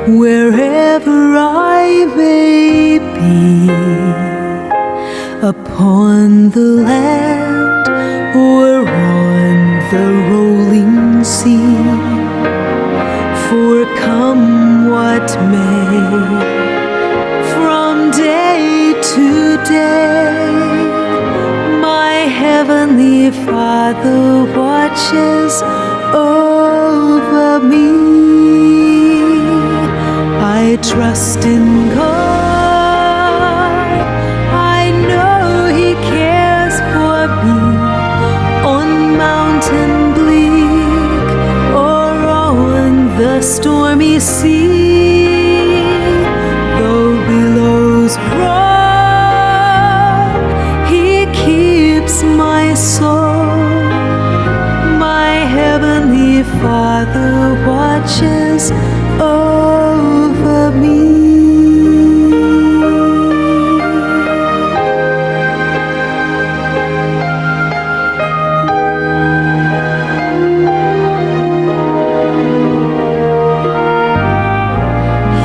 wherever I may be, upon the land or on the rolling sea. For come what may, from day to day, my heavenly Father watches over me. I trust in God, I know He cares for me, on mountain bleak or on the stormy sea. Though billows roar, He keeps my soul. My heavenly Father watches over me.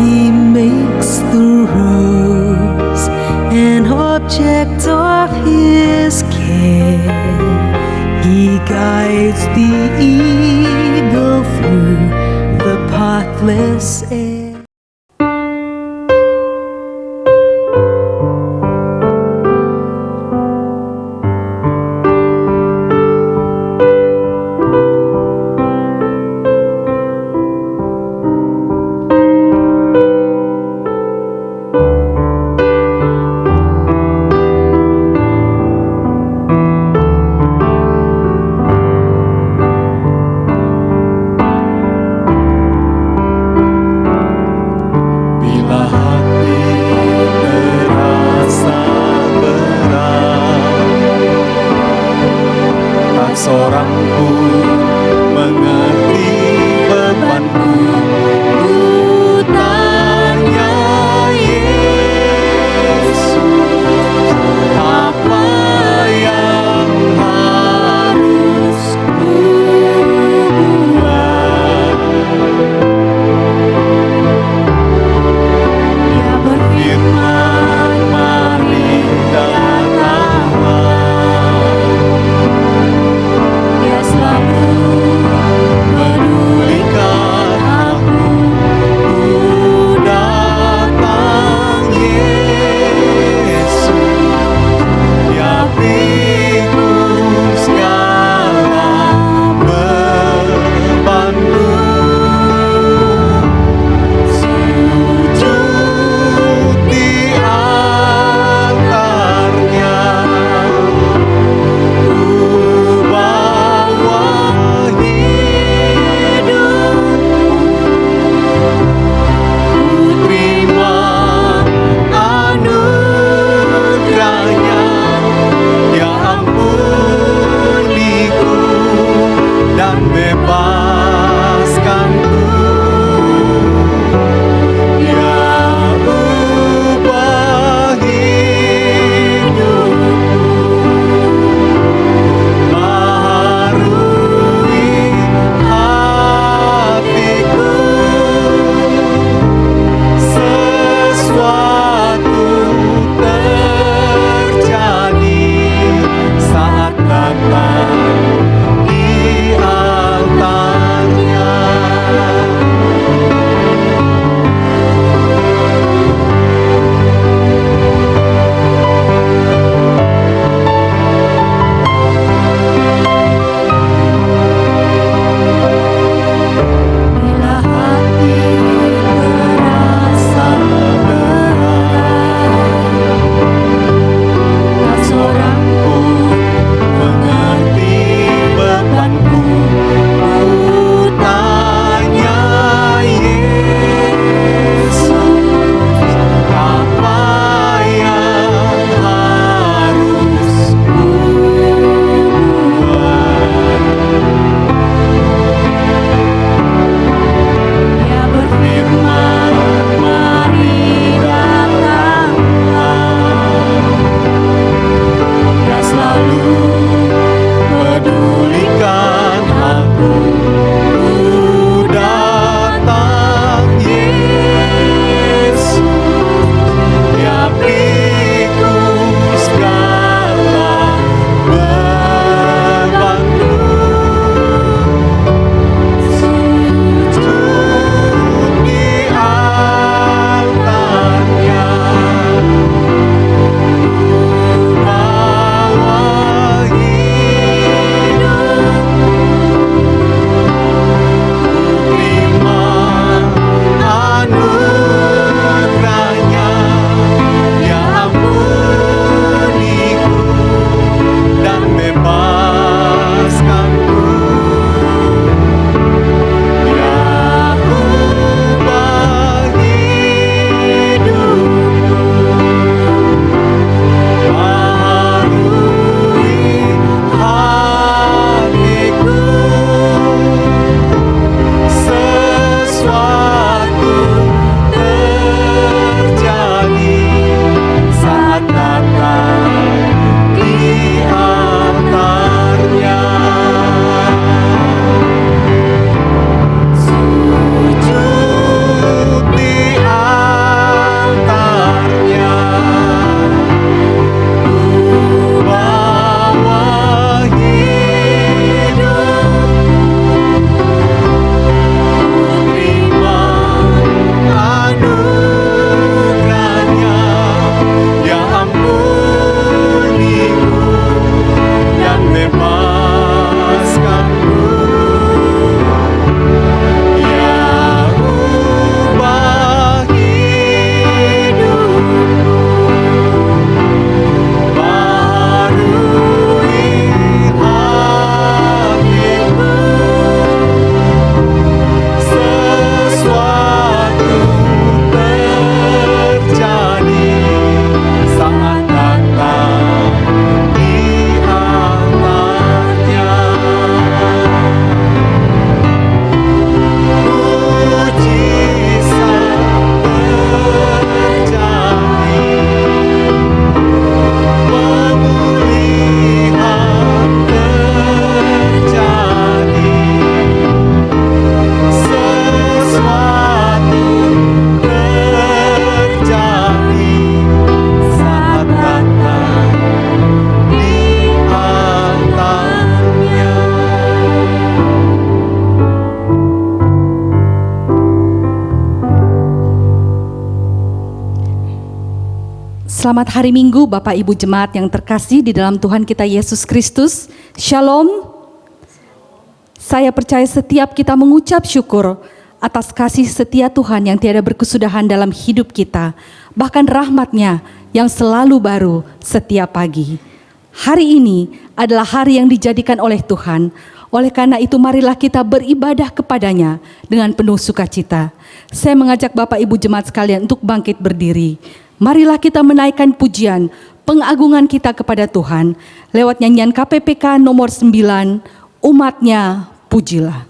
He makes the rose an object of His care. He guides the eagle through the pathless air. Seorang pun mengerti bebanku. Ku tanya Yesus, apa yang harus ku buat? Dia berfirman, mari datanglah. Dia selalu Selamat hari Minggu Bapak Ibu Jemaat yang terkasih di dalam Tuhan kita Yesus Kristus. Shalom. Saya percaya setiap kita mengucap syukur atas kasih setia Tuhan yang tiada berkesudahan dalam hidup kita. Bahkan rahmat-Nya yang selalu baru setiap pagi. Hari ini adalah hari yang dijadikan oleh Tuhan. Oleh karena itu marilah kita beribadah kepada-Nya dengan penuh sukacita. Saya mengajak Bapak Ibu Jemaat sekalian untuk bangkit berdiri. Marilah kita menaikkan pujian, pengagungan kita kepada Tuhan lewat nyanyian KPPK nomor 9, Umat-Nya Pujilah.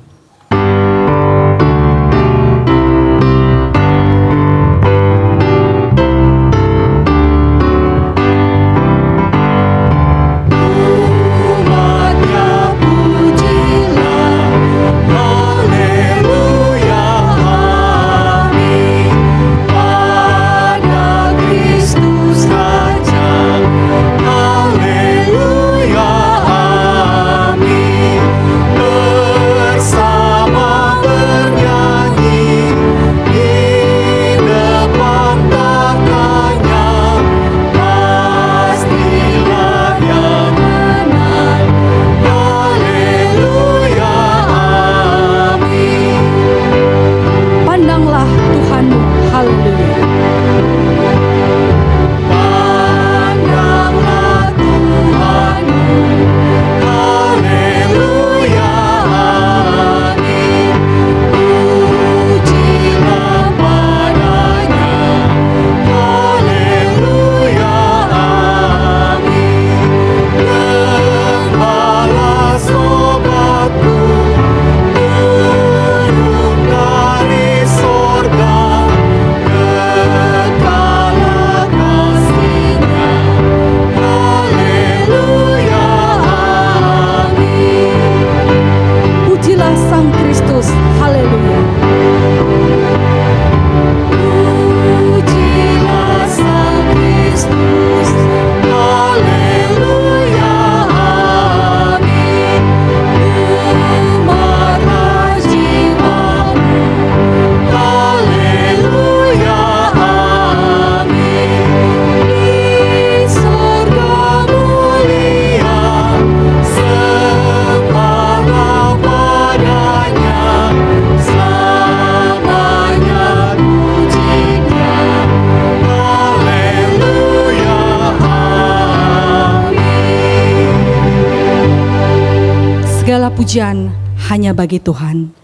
Segala pujian hanya bagi Tuhan.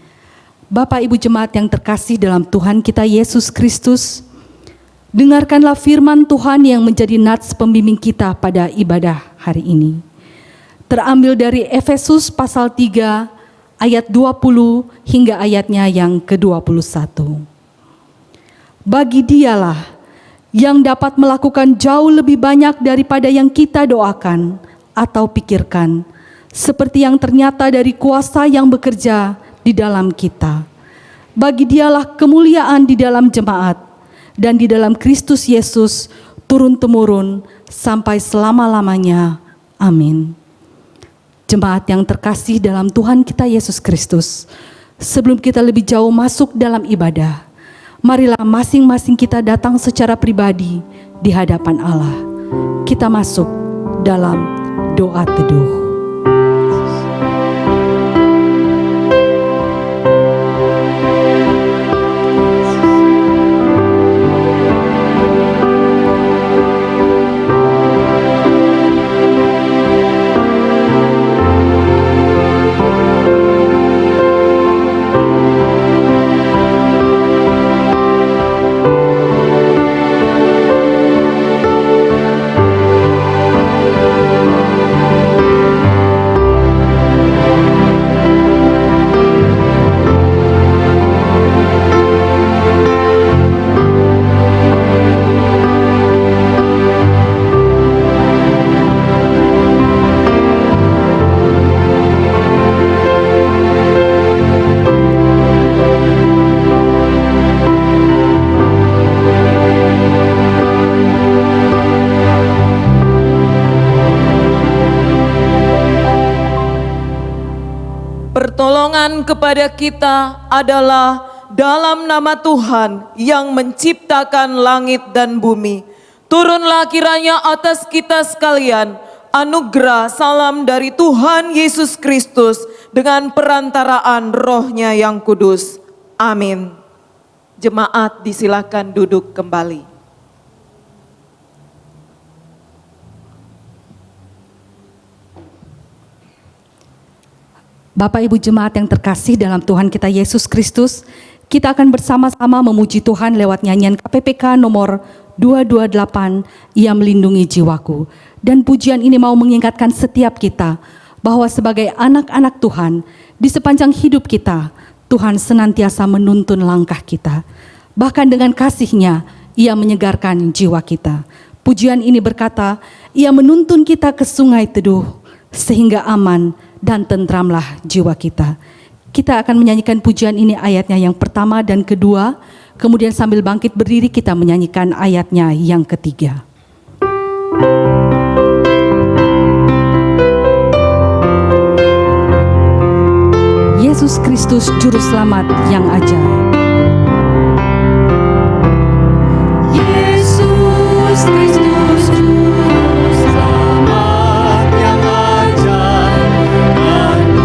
Bapak Ibu Jemaat yang terkasih dalam Tuhan kita Yesus Kristus, dengarkanlah firman Tuhan yang menjadi nats pembimbing kita pada ibadah hari ini. Terambil dari Efesus pasal 3 ayat 20 hingga ayatnya yang ke-21. Bagi Dialah yang dapat melakukan jauh lebih banyak daripada yang kita doakan atau pikirkan, seperti yang ternyata dari kuasa yang bekerja di dalam kita. Bagi Dialah kemuliaan di dalam jemaat dan di dalam Kristus Yesus turun-temurun sampai selama-lamanya. Amin. Jemaat yang terkasih dalam Tuhan kita Yesus Kristus, sebelum kita lebih jauh masuk dalam ibadah, marilah masing-masing kita datang secara pribadi di hadapan Allah. Kita masuk dalam doa teduh. Pertolongan kepada kita adalah dalam nama Tuhan yang menciptakan langit dan bumi. Turunlah kiranya atas kita sekalian anugerah salam dari Tuhan Yesus Kristus dengan perantaraan Roh-Nya yang kudus. Amin. Jemaat disilakan duduk kembali. Bapak Ibu jemaat yang terkasih dalam Tuhan kita Yesus Kristus, kita akan bersama-sama memuji Tuhan lewat nyanyian KPPK nomor 228, Ia Melindungi Jiwaku. Dan pujian ini mau mengingatkan setiap kita bahwa sebagai anak-anak Tuhan, di sepanjang hidup kita, Tuhan senantiasa menuntun langkah kita. Bahkan dengan kasih-Nya, Ia menyegarkan jiwa kita. Pujian ini berkata, Ia menuntun kita ke sungai teduh, sehingga aman dan tentramlah jiwa kita. Kita akan menyanyikan pujian ini ayatnya yang pertama dan kedua, kemudian sambil bangkit berdiri kita menyanyikan ayatnya yang ketiga. Yesus Kristus Juru Selamat yang ajaib. Yesus Kristus Juru Selamat yang ajaib, Aku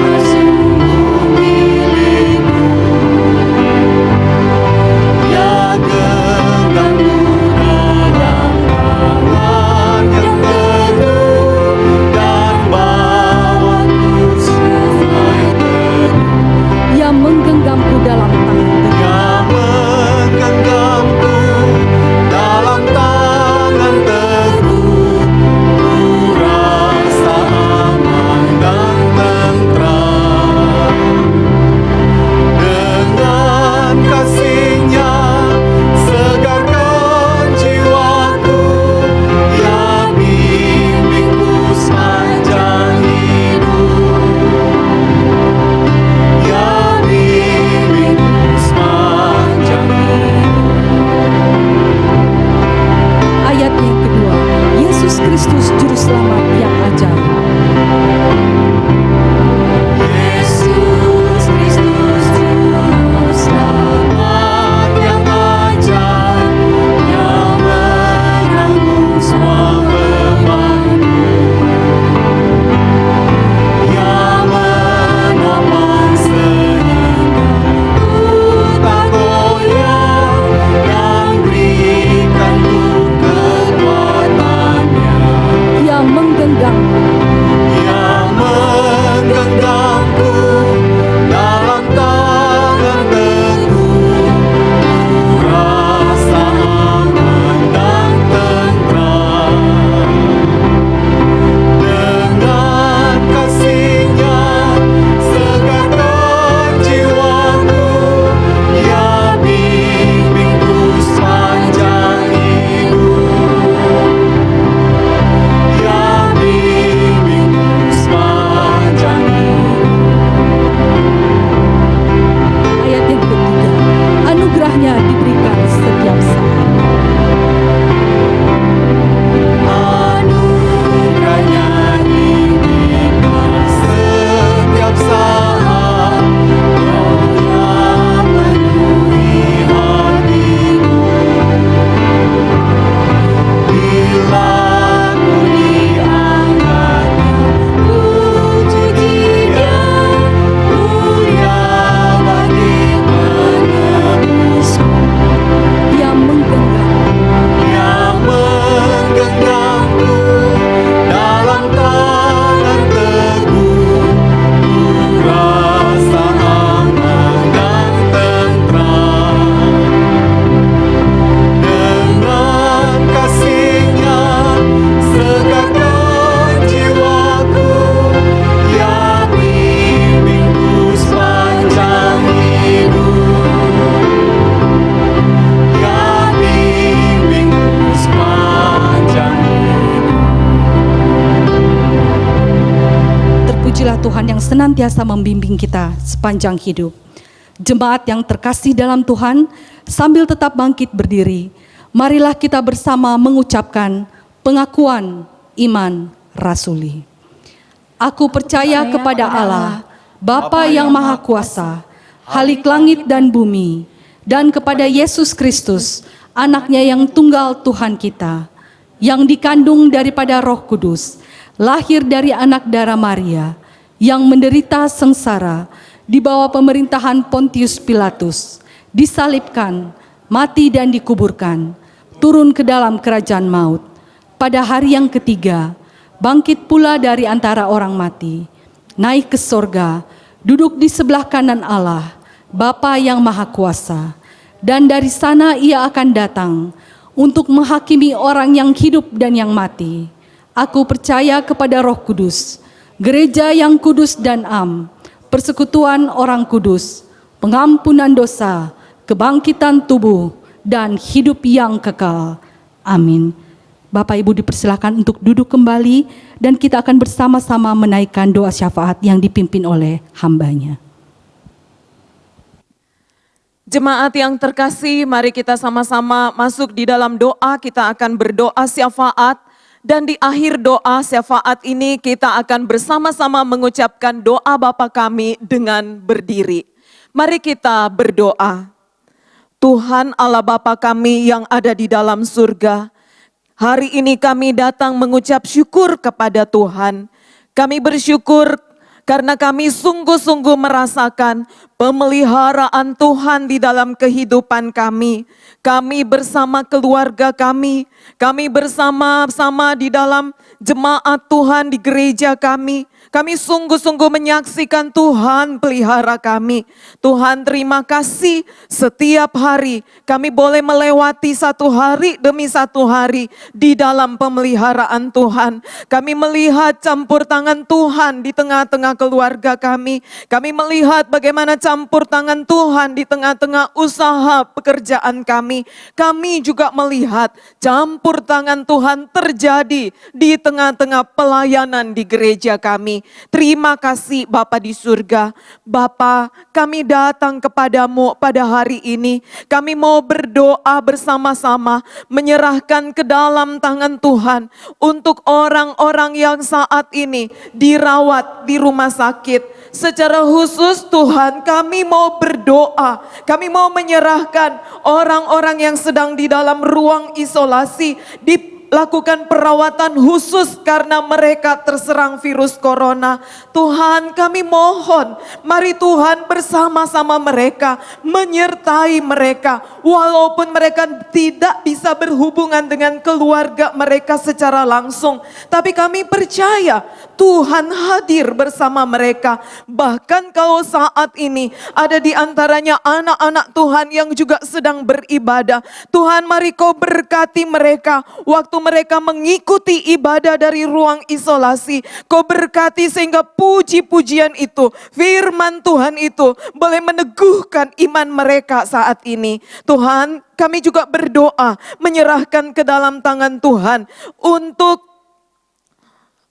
bersungguh milikmu. Ya genggamku dalam tangan yang teguh, dan bawaku sampai teduh. Ia menggenggamku dalam tangan teguh. Yang menggenggamku dalam tangan teguh, ku rasa aman dan tentram. Dengan kasih-Nya segarkan jiwaku, Ya bimbingku sepanjang hidup. Ya bimbingku sepanjang hidup. Ayat yang kedua, Yesus Kristus Juru Selamat yang ajaib. Yesus Kristus Juru Selamat yang ajaib, yang menanggung semua bebanku, yang menopang sehingga ku tak goyah, yang berikanku kekuatannya. Ia menggenggamku. Yang menggenggamku dalam tangan teguh, ku rasa aman dan tentram. Dengan kasih-Nya segarkan jiwaku, Ya bimbingku sepanjang hidup. Ya bimbingku sepanjang hidup. Ayat yang ketiga, anugerah-Nya diberikan setiap saat. Anugerah-Nya diberikan setiap saat, Roh-Nya memenuhi hatiku. Bila ku diangkatnya, puji Dia, mulia bagi penebusku. Ia menggenggamku. Yang menggenggamku dalam tangan teguh, ku rasa aman dan tentram. Dengan kasih-Nya segarkan jiwaku, Ya bimbingku sepanjang hidup. Ya bimbingku sepanjang hidup. Terpujilah Tuhan yang senantiasa membimbing kita sepanjang hidup. Jemaat yang terkasih dalam Tuhan, sambil tetap bangkit berdiri, marilah kita bersama mengucapkan pengakuan iman rasuli. Aku percaya kepada Allah, Bapa yang Maha Kuasa, Khalik langit dan bumi, dan kepada Yesus Kristus, anaknya yang tunggal Tuhan kita, yang dikandung daripada Roh Kudus, lahir dari anak darah Maria, yang menderita sengsara di bawah pemerintahan Pontius Pilatus, disalibkan, mati dan dikuburkan, turun ke dalam kerajaan maut. Pada hari yang ketiga, bangkit pula dari antara orang mati, naik ke sorga, duduk di sebelah kanan Allah, Bapa yang Maha Kuasa. Dan dari sana ia akan datang untuk menghakimi orang yang hidup dan yang mati. Aku percaya kepada Roh Kudus, gereja yang kudus dan persekutuan orang kudus, pengampunan dosa, kebangkitan tubuh, dan hidup yang kekal. Amin. Bapak Ibu dipersilakan untuk duduk kembali dan kita akan bersama-sama menaikkan doa syafaat yang dipimpin oleh hambanya. Jemaat yang terkasih, mari kita sama-sama masuk di dalam doa. Kita akan berdoa syafaat dan di akhir doa syafaat ini kita akan bersama-sama mengucapkan doa Bapa kami dengan berdiri. Mari kita berdoa. Tuhan Allah Bapa kami yang ada di dalam surga, hari ini kami datang mengucap syukur kepada Tuhan. Kami bersyukur karena kami sungguh-sungguh merasakan pemeliharaan Tuhan di dalam kehidupan kami. Kami bersama keluarga kami bersama-sama di dalam jemaat Tuhan di gereja kami. Kami sungguh-sungguh menyaksikan Tuhan pelihara kami. Tuhan terima kasih setiap hari kami boleh melewati satu hari demi satu hari di dalam pemeliharaan Tuhan. Kami melihat campur tangan Tuhan di tengah-tengah keluarga kami. Kami melihat bagaimana campur tangan Tuhan di tengah-tengah usaha pekerjaan kami. Kami juga melihat campur tangan Tuhan terjadi di tengah-tengah pelayanan di gereja kami. Terima kasih Bapa di surga. Bapa, kami datang kepadamu pada hari ini. Kami mau berdoa bersama-sama, menyerahkan ke dalam tangan Tuhan untuk orang-orang yang saat ini dirawat di rumah sakit. Secara khusus Tuhan, kami mau berdoa, kami mau menyerahkan orang-orang yang sedang di dalam ruang isolasi, lakukan perawatan khusus karena mereka terserang virus corona. Tuhan, kami mohon, mari Tuhan bersama-sama mereka, menyertai mereka. Walaupun mereka tidak bisa berhubungan dengan keluarga mereka secara langsung, tapi kami percaya Tuhan hadir bersama mereka. Bahkan kalau saat ini ada di antaranya anak-anak Tuhan yang juga sedang beribadah. Tuhan, mari Kau berkati mereka waktu mereka mengikuti ibadah dari ruang isolasi. Kau berkati sehingga puji-pujian itu, firman Tuhan itu boleh meneguhkan iman mereka saat ini. Tuhan, kami juga berdoa menyerahkan ke dalam tangan Tuhan untuk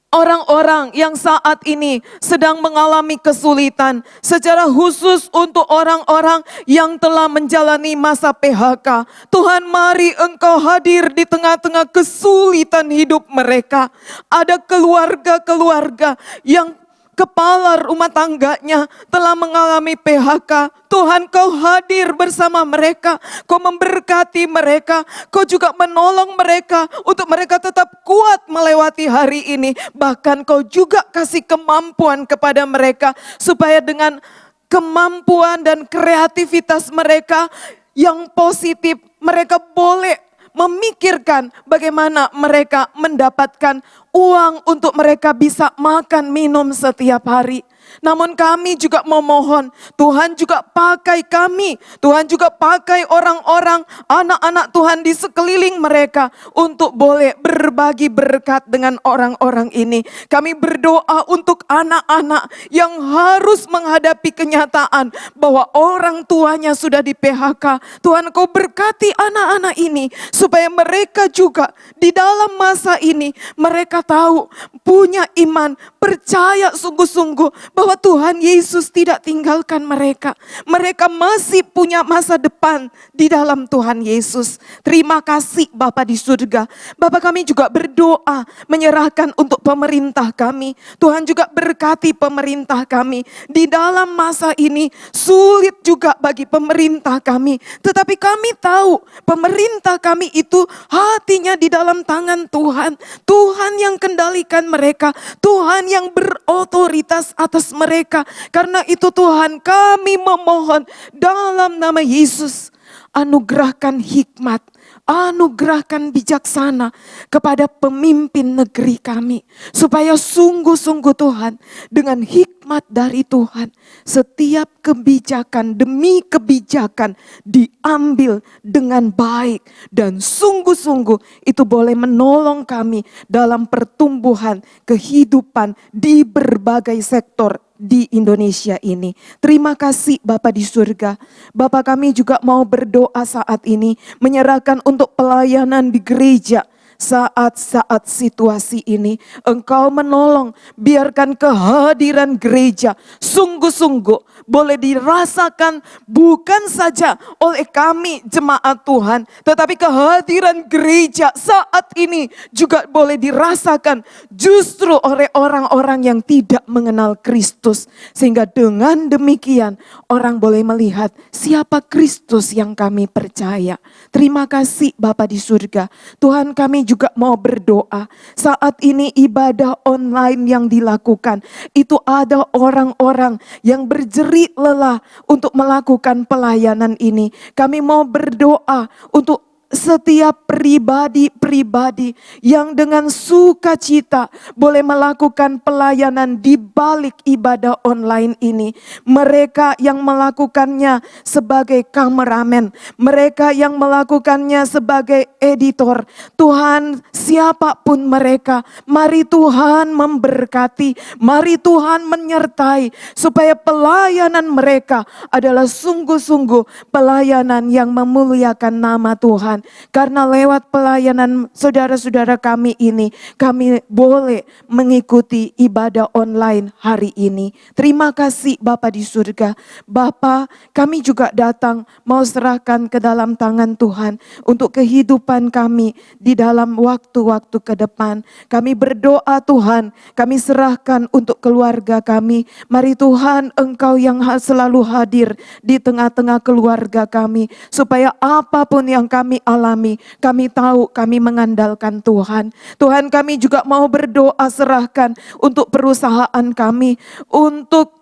orang-orang yang saat ini sedang mengalami kesulitan, secara khusus untuk orang-orang yang telah menjalani masa PHK. Tuhan, mari Engkau hadir di tengah-tengah kesulitan hidup mereka. Ada keluarga-keluarga yang kepala rumah tangganya telah mengalami PHK. Tuhan, Kau hadir bersama mereka. Kau memberkati mereka. Kau juga menolong mereka untuk mereka tetap kuat melewati hari ini. Bahkan Kau juga kasih kemampuan kepada mereka supaya dengan kemampuan dan kreativitas mereka yang positif, mereka boleh memikirkan bagaimana mereka mendapatkan uang untuk mereka bisa makan minum setiap hari. Namun kami juga memohon, Tuhan juga pakai kami, Tuhan juga pakai orang-orang, anak-anak Tuhan di sekeliling mereka untuk boleh berbagi berkat dengan orang-orang ini. Kami berdoa untuk anak-anak yang harus menghadapi kenyataan bahwa orang tuanya sudah di PHK. Tuhan, Kau berkati anak-anak ini supaya mereka juga di dalam masa ini mereka tahu, punya iman, percaya sungguh-sungguh bahwa Tuhan Yesus tidak tinggalkan mereka. Mereka masih punya masa depan di dalam Tuhan Yesus. Terima kasih Bapa di surga. Bapa, kami juga berdoa menyerahkan untuk pemerintah kami. Tuhan juga berkati pemerintah kami. Di dalam masa ini sulit juga bagi pemerintah kami. Tetapi kami tahu pemerintah kami itu hatinya di dalam tangan Tuhan. Tuhan yang kendalikan mereka. Tuhan yang berotoritas atas mereka. Karena itu Tuhan, kami memohon dalam nama Yesus, anugerahkan hikmat, anugerahkan bijaksana kepada pemimpin negeri kami. Supaya sungguh-sungguh Tuhan, dengan hikmat dari Tuhan, setiap kebijakan demi kebijakan diambil dengan baik. Dan sungguh-sungguh itu boleh menolong kami dalam pertumbuhan kehidupan di berbagai sektor di Indonesia ini. Terima kasih Bapa di surga. Bapa, kami juga mau berdoa saat ini, menyerahkan untuk pelayanan di gereja. Saat-saat situasi ini Engkau menolong, biarkan kehadiran gereja sungguh-sungguh boleh dirasakan bukan saja oleh kami jemaat Tuhan, tetapi kehadiran gereja saat ini juga boleh dirasakan justru oleh orang-orang yang tidak mengenal Kristus. Sehingga dengan demikian orang boleh melihat siapa Kristus yang kami percaya. Terima kasih Bapa di surga. Tuhan, kami juga mau berdoa. Saat ini ibadah online yang dilakukan, itu ada orang-orang yang berjerit lelah untuk melakukan pelayanan ini. Kami mau berdoa untuk setiap pribadi-pribadi yang dengan sukacita boleh melakukan pelayanan di balik ibadah online ini. Mereka yang melakukannya sebagai kameramen, mereka yang melakukannya sebagai editor. Tuhan, siapapun mereka, mari Tuhan memberkati, mari Tuhan menyertai supaya pelayanan mereka adalah sungguh-sungguh pelayanan yang memuliakan nama Tuhan. Karena lewat pelayanan saudara-saudara kami ini, kami boleh mengikuti ibadah online hari ini. Terima kasih Bapa di surga. Bapa, kami juga datang mau serahkan ke dalam tangan Tuhan untuk kehidupan kami di dalam waktu-waktu ke depan. Kami berdoa Tuhan, kami serahkan untuk keluarga kami. Mari Tuhan, Engkau yang selalu hadir di tengah-tengah keluarga kami, supaya apapun yang kami alami, kami tahu kami mengandalkan Tuhan. Tuhan, kami juga mau berdoa serahkan untuk perusahaan kami, untuk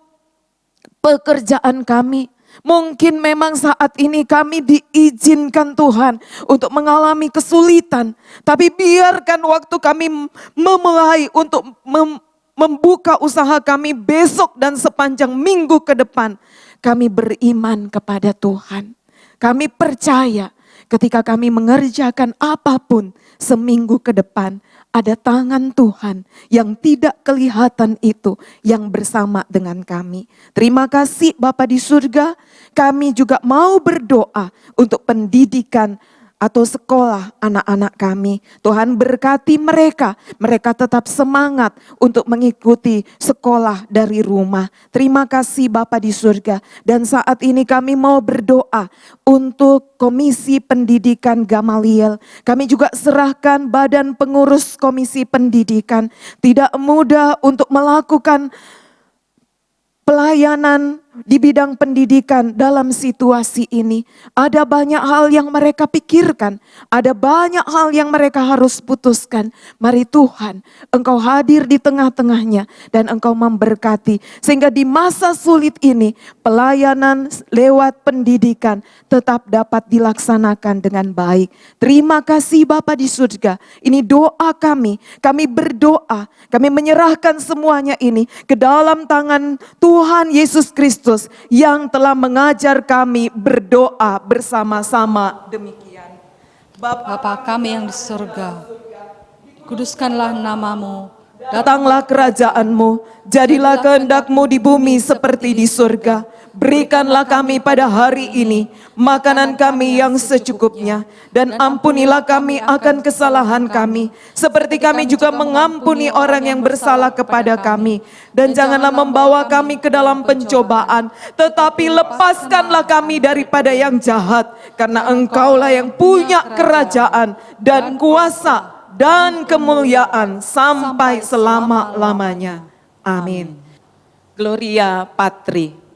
pekerjaan kami. Mungkin memang saat ini kami diizinkan Tuhan untuk mengalami kesulitan, tapi biarkan waktu kami memulai untuk membuka usaha kami besok dan sepanjang minggu ke depan, kami beriman kepada Tuhan. Kami percaya ketika kami mengerjakan apapun seminggu ke depan, ada tangan Tuhan yang tidak kelihatan itu yang bersama dengan kami. Terima kasih Bapa di surga. Kami juga mau berdoa untuk pendidikan atau sekolah anak-anak kami. Tuhan berkati mereka, mereka tetap semangat untuk mengikuti sekolah dari rumah. Terima kasih Bapa di surga. Dan saat ini kami mau berdoa untuk Komisi Pendidikan Gamaliel. Kami juga serahkan badan pengurus Komisi Pendidikan. Tidak mudah untuk melakukan pelayanan di bidang pendidikan dalam situasi ini. Ada banyak hal yang mereka pikirkan, ada banyak hal yang mereka harus putuskan. Mari Tuhan, Engkau hadir di tengah-tengahnya dan Engkau memberkati. Sehingga di masa sulit ini, pelayanan lewat pendidikan tetap dapat dilaksanakan dengan baik. Terima kasih Bapa di surga. Ini doa kami berdoa, kami menyerahkan semuanya ini ke dalam tangan Tuhan Yesus Kristus yang telah mengajar kami berdoa bersama-sama demikian. Bapa kami yang di surga, kuduskanlah namamu, datanglah kerajaan-Mu, jadilah kehendak-Mu di bumi seperti di surga. Berikanlah kami pada hari ini makanan kami yang secukupnya, dan ampunilah kami akan kesalahan kami, seperti kami juga mengampuni orang yang bersalah kepada kami. Dan janganlah membawa kami ke dalam pencobaan, tetapi lepaskanlah kami daripada yang jahat, karena Engkaulah yang punya kerajaan dan kuasa dan kemuliaan sampai selama-lamanya. Amin. Gloria Patri.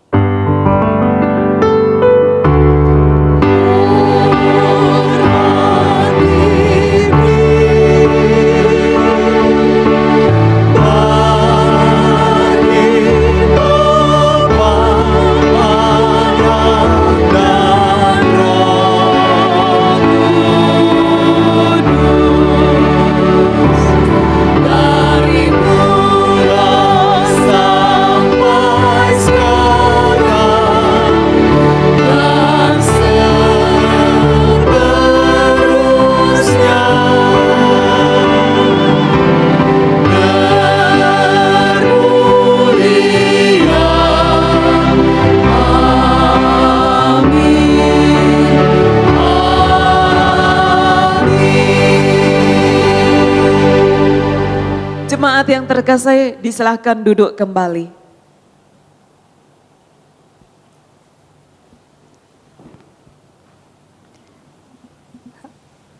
Jemaat yang terkasih, disilahkan duduk kembali.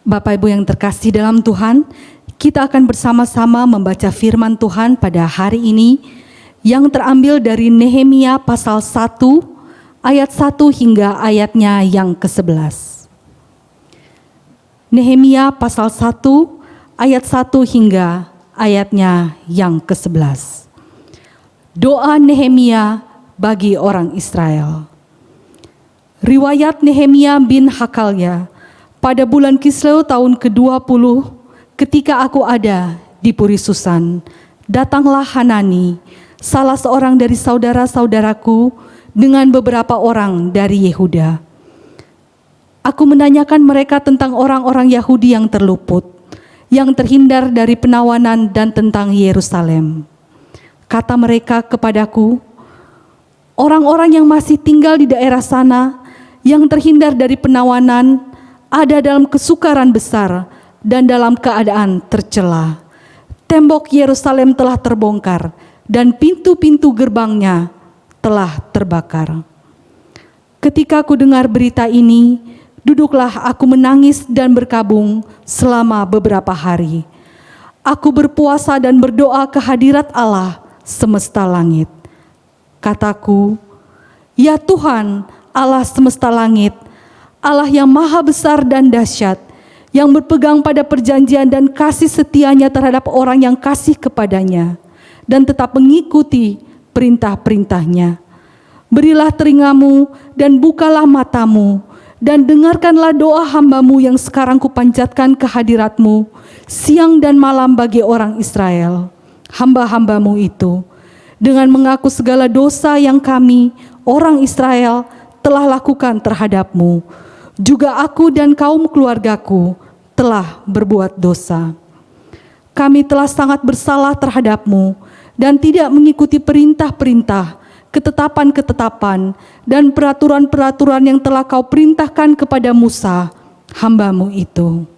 Bapak Ibu yang terkasih dalam Tuhan, kita akan bersama-sama membaca firman Tuhan pada hari ini yang terambil dari Nehemia pasal 1 ayat 1 hingga ayatnya yang ke-11. Nehemia pasal 1 ayat 1 hingga ayatnya yang ke-11. Doa Nehemia bagi orang Israel. Riwayat Nehemia bin Hakalya, pada bulan Kisleu tahun ke-20, ketika aku ada di Puri Susan, datanglah Hanani, salah seorang dari saudara-saudaraku, dengan beberapa orang dari Yehuda. Aku menanyakan mereka tentang orang-orang Yahudi yang terluput, yang terhindar dari penawanan, dan tentang Yerusalem. Kata mereka kepadaku, orang-orang yang masih tinggal di daerah sana, yang terhindar dari penawanan, ada dalam kesukaran besar dan dalam keadaan tercela. Tembok Yerusalem telah terbongkar, dan pintu-pintu gerbangnya telah terbakar. Ketika aku dengar berita ini, duduklah aku menangis dan berkabung selama beberapa hari. Aku berpuasa dan berdoa ke hadirat Allah semesta langit. Kataku, ya Tuhan Allah semesta langit, Allah yang maha besar dan dahsyat, yang berpegang pada perjanjian dan kasih setianya terhadap orang yang kasih kepadanya, dan tetap mengikuti perintah-perintahnya. Berilah telingamu dan bukalah matamu, dan dengarkanlah doa hamba-Mu yang sekarang kupanjatkan ke hadirat-Mu siang dan malam bagi orang Israel, hamba-hamba-Mu itu, dengan mengaku segala dosa yang kami, orang Israel, telah lakukan terhadap-Mu. Juga aku dan kaum keluargaku telah berbuat dosa. Kami telah sangat bersalah terhadap-Mu dan tidak mengikuti perintah-perintah, ketetapan-ketetapan, dan peraturan-peraturan yang telah Kau perintahkan kepada Musa, hamba-Mu itu.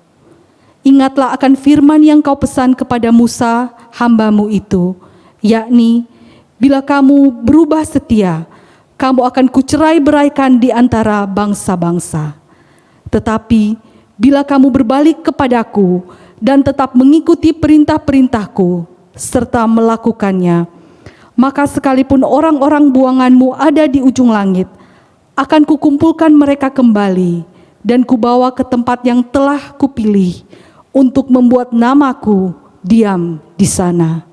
Ingatlah akan firman yang Kau pesan kepada Musa, hamba-Mu itu, yakni, bila kamu berubah setia, kamu akan kucerai-beraikan di antara bangsa-bangsa. Tetapi, bila kamu berbalik kepadaku dan tetap mengikuti perintah-perintahku, serta melakukannya, maka sekalipun orang-orang buanganmu ada di ujung langit, akan kukumpulkan mereka kembali dan kubawa ke tempat yang telah kupilih untuk membuat namaku diam di sana.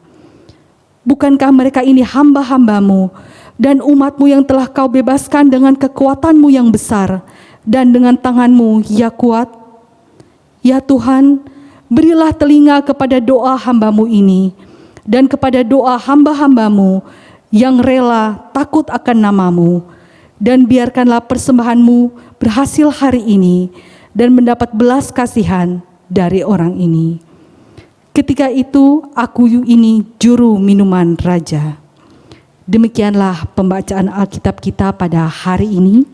Bukankah mereka ini hamba-hamba-Mu dan umat-Mu yang telah Kau bebaskan dengan kekuatan-Mu yang besar dan dengan tangan-Mu ya kuat? Ya Tuhan, berilah telinga kepada doa hamba-Mu ini, dan kepada doa hamba-hamba-Mu yang rela takut akan nama-Mu, dan biarkanlah persembahan-Mu berhasil hari ini dan mendapat belas kasihan dari orang ini. Ketika itu aku ini juru minuman raja. Demikianlah pembacaan Alkitab kita pada hari ini.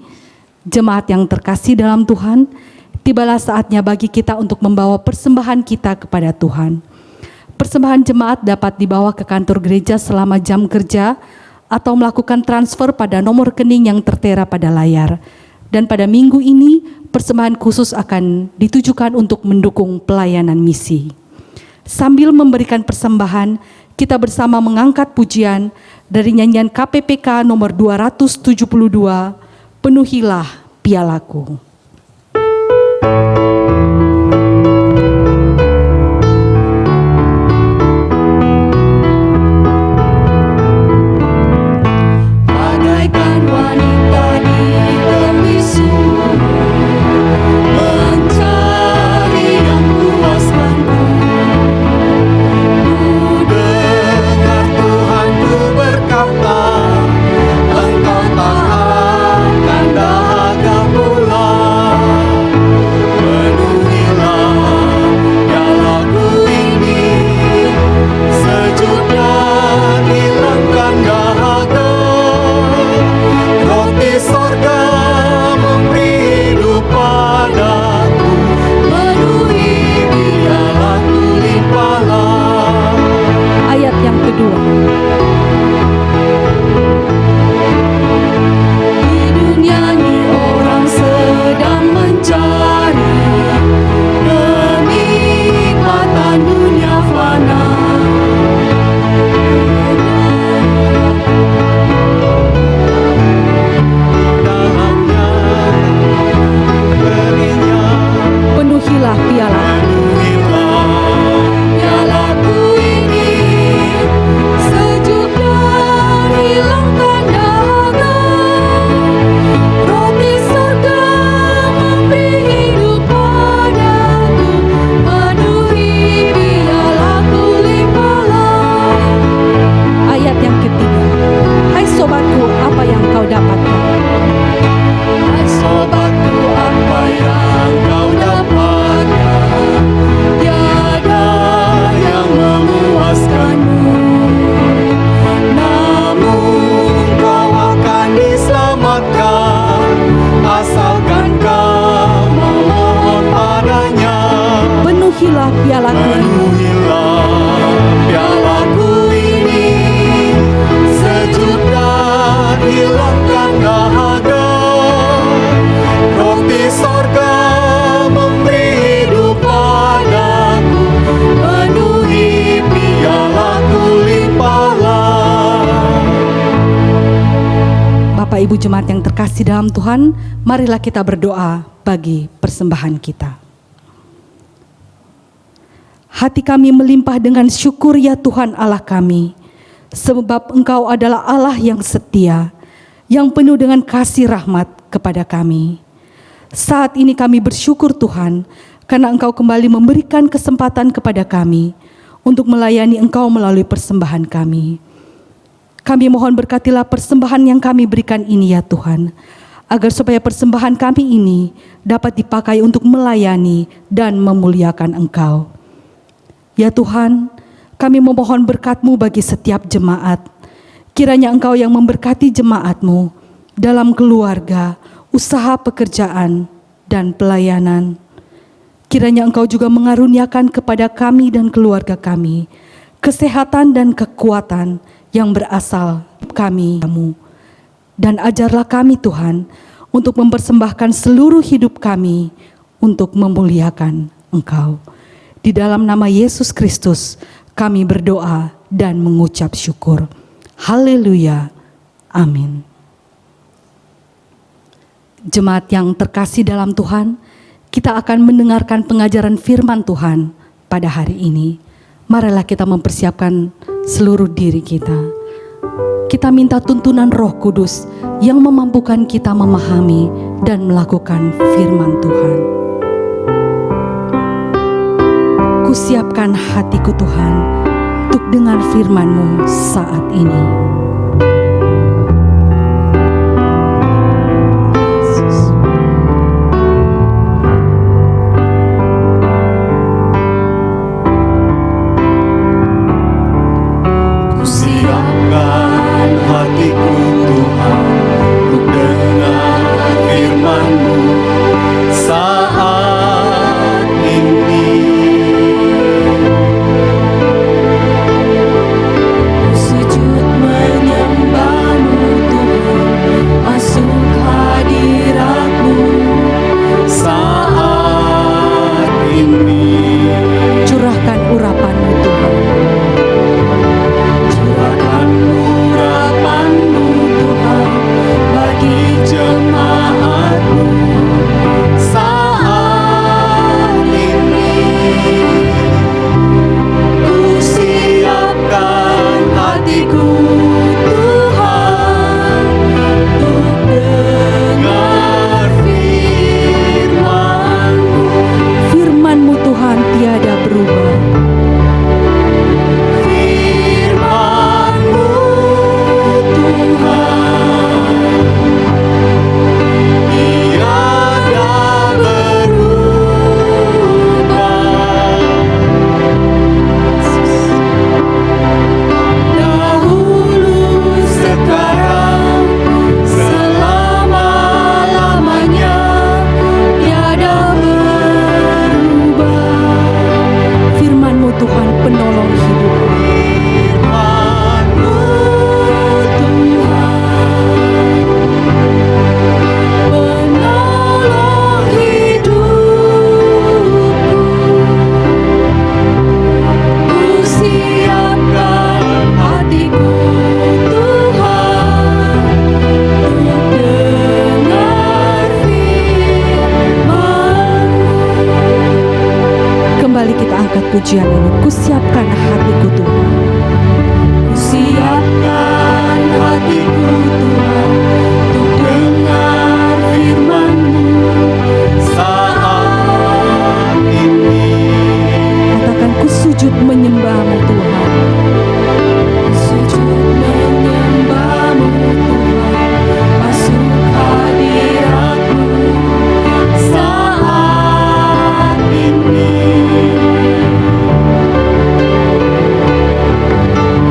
Jemaat yang terkasih dalam Tuhan, tibalah saatnya bagi kita untuk membawa persembahan kita kepada Tuhan. Persembahan jemaat dapat dibawa ke kantor gereja selama jam kerja atau melakukan transfer pada nomor rekening yang tertera pada layar. Dan pada minggu ini, persembahan khusus akan ditujukan untuk mendukung pelayanan misi. Sambil memberikan persembahan, kita bersama mengangkat pujian dari nyanyian KPPK nomor 272, Penuhilah Pialaku. Bagaikan wanita di tembisu, mencari yang puaskanku. Ku dengar Tuhanku berkata, Engkau tak akan dahaga pula. Penuhilah pialaku ini, sejuk dan hilangkan dahaga. Roti sorga memberi hidup padaku, penuhi pialaku limpahlah. Ayat yang kedua. Di dunia ini orang sedang mencari kenikmatan dunia fana. Dalamnya berinya, Penuhilah pialaku. penuhilah Pialaku ini sejuk dan hilangkan dahaga. Roti surga memberi hidup padaku, penuhi pialaku limpahlah. Ayat yang ketiga. Hai sobatku, apa yang kau dapatkan? Hai sobatku, apa yang kau dapatkan? Tiada yang memuaskanmu, namun kau akan diselamatkan, asalkan kau memohon padanya. Penuhilah pialaku ini. Penuhilah pialaku ini, sejuk dan hilangkan dahaga. Roti sorga memberi hidup padaku, penuhi pialaku limpahlah. Bapak Ibu Jemaat yang terkasih dalam Tuhan, marilah kita berdoa bagi persembahan kita. Hati kami melimpah dengan syukur ya Tuhan Allah kami, sebab Engkau adalah Allah yang setia, yang penuh dengan kasih rahmat kepada kami. Saat ini kami bersyukur Tuhan, karena Engkau kembali memberikan kesempatan kepada kami untuk melayani Engkau melalui persembahan kami. Kami mohon berkatilah persembahan yang kami berikan ini ya Tuhan, agar supaya persembahan kami ini dapat dipakai untuk melayani dan memuliakan Engkau. Ya Tuhan, kami memohon berkat-Mu bagi setiap jemaat. Kiranya Engkau yang memberkati jemaat-Mu dalam keluarga, usaha pekerjaan, dan pelayanan. Kiranya Engkau juga mengaruniakan kepada kami dan keluarga kami kesehatan dan kekuatan yang berasal kami-Mu. Dan ajarlah kami Tuhan untuk mempersembahkan seluruh hidup kami untuk memuliakan Engkau. Di dalam nama Yesus Kristus kami berdoa dan mengucap syukur. Haleluya. Amin. Jemaat yang terkasih dalam Tuhan, kita akan mendengarkan pengajaran firman Tuhan pada hari ini. Marilah kita mempersiapkan seluruh diri kita. Kita minta tuntunan Roh Kudus yang memampukan kita memahami dan melakukan firman Tuhan. Kusiapkan hatiku Tuhan untuk dengar firman-Mu saat ini. Kusiapkan hati pujian ini. Kusiapkan hatiku Tuhan. Siapkan hatiku Tuhan untuk dengar firman-Mu saat ini. Katakan ku sujud menyembah-Mu Tuhan. sujud menyembah-Mu Tuhan, masuk hadirat-Mu saat ini.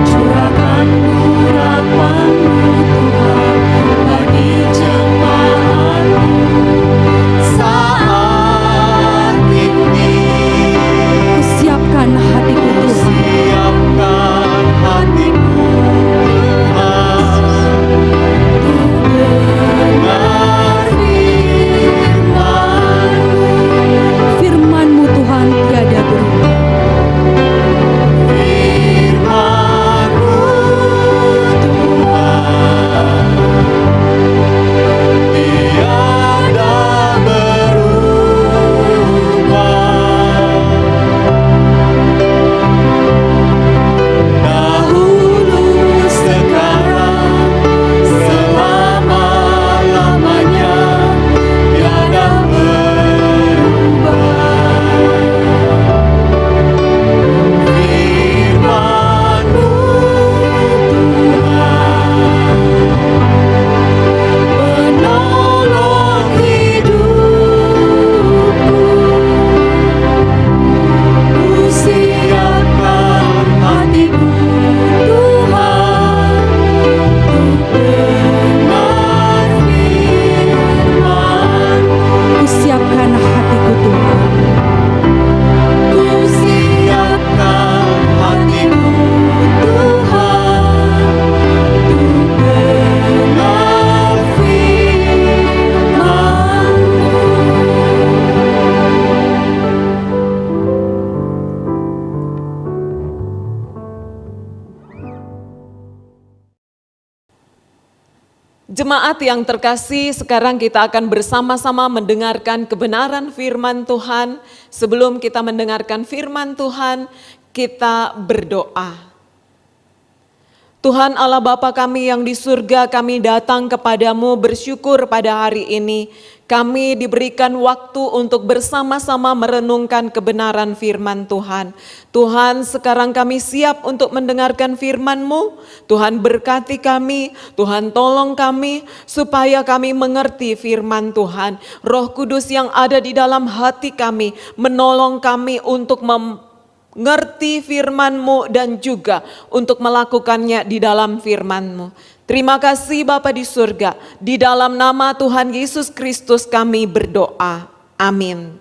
Curahkan urapan-Mu Tuhan bagi jemaat-Mu Saat ini Kusiapkan hatiku Tuhan. siapkan hatiku Tuhan untuk dengar firman-Mu. Firman-Mu Tuhan tiada berubah. firman-Mu Tuhan tiada berubah. Dahulu, sekarang, selama-lamanya tiada berubah. Firman-Mu Tuhan menolong hidupku. Ku siapkan hatiku Tuhan untuk dengar firman-Mu. Kusiapkan hatiku Tuhan. Ku siapkan hatiku Tuhan untuk dengar firman-Mu. Jemaat yang terkasih, sekarang kita akan bersama-sama mendengarkan kebenaran firman Tuhan. Sebelum kita mendengarkan firman Tuhan, kita berdoa. Tuhan Allah Bapa kami yang di surga, kami datang kepadamu bersyukur pada hari ini. Kami diberikan waktu untuk bersama-sama merenungkan kebenaran firman Tuhan. Tuhan, sekarang kami siap untuk mendengarkan firman-Mu. Tuhan berkati kami, Tuhan tolong kami supaya kami mengerti firman Tuhan. Roh Kudus yang ada di dalam hati kami menolong kami untuk mengerti firman-Mu dan juga untuk melakukannya di dalam firman-Mu. Terima kasih Bapa di surga, di dalam nama Tuhan Yesus Kristus kami berdoa. Amin.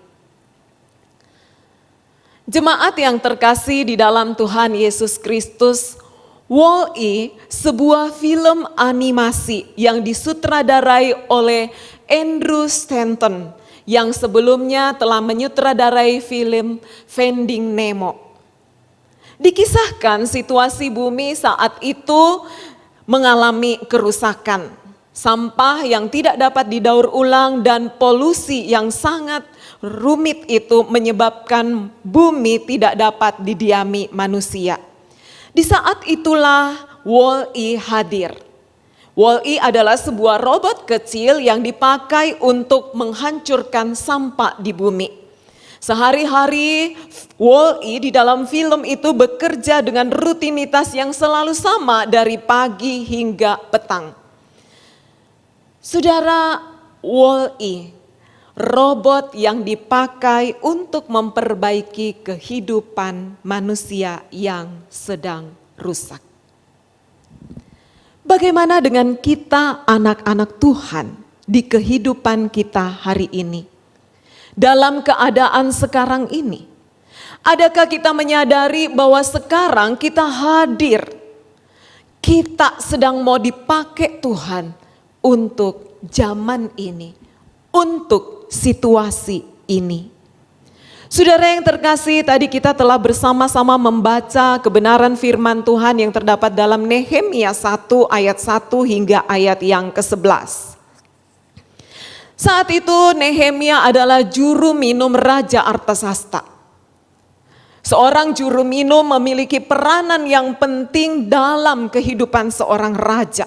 Jemaat yang terkasih di dalam Tuhan Yesus Kristus, Wall-E sebuah film animasi yang disutradarai oleh Andrew Stanton yang sebelumnya telah menyutradarai film Finding Nemo. Dikisahkan situasi bumi saat itu mengalami kerusakan, sampah yang tidak dapat didaur ulang dan polusi yang sangat rumit itu menyebabkan bumi tidak dapat didiami manusia. Di saat itulah Wall-E hadir. Wall-E adalah sebuah robot kecil yang dipakai untuk menghancurkan sampah di bumi. Sehari-hari Wall-E di dalam film itu bekerja dengan rutinitas yang selalu sama dari pagi hingga petang. Saudara, Wall-E, robot yang dipakai untuk memperbaiki kehidupan manusia yang sedang rusak. Bagaimana dengan kita anak-anak Tuhan di kehidupan kita hari ini? Dalam keadaan sekarang ini, adakah kita menyadari bahwa sekarang kita hadir, kita sedang mau dipakai Tuhan untuk zaman ini, untuk situasi ini. Saudara yang terkasih, tadi kita telah bersama-sama membaca kebenaran firman Tuhan yang terdapat dalam Nehemia 1 ayat 1 hingga ayat yang ke-11. Saat itu Nehemia adalah juru minum Raja Artasasta. Seorang juru minum memiliki peranan yang penting dalam kehidupan seorang raja.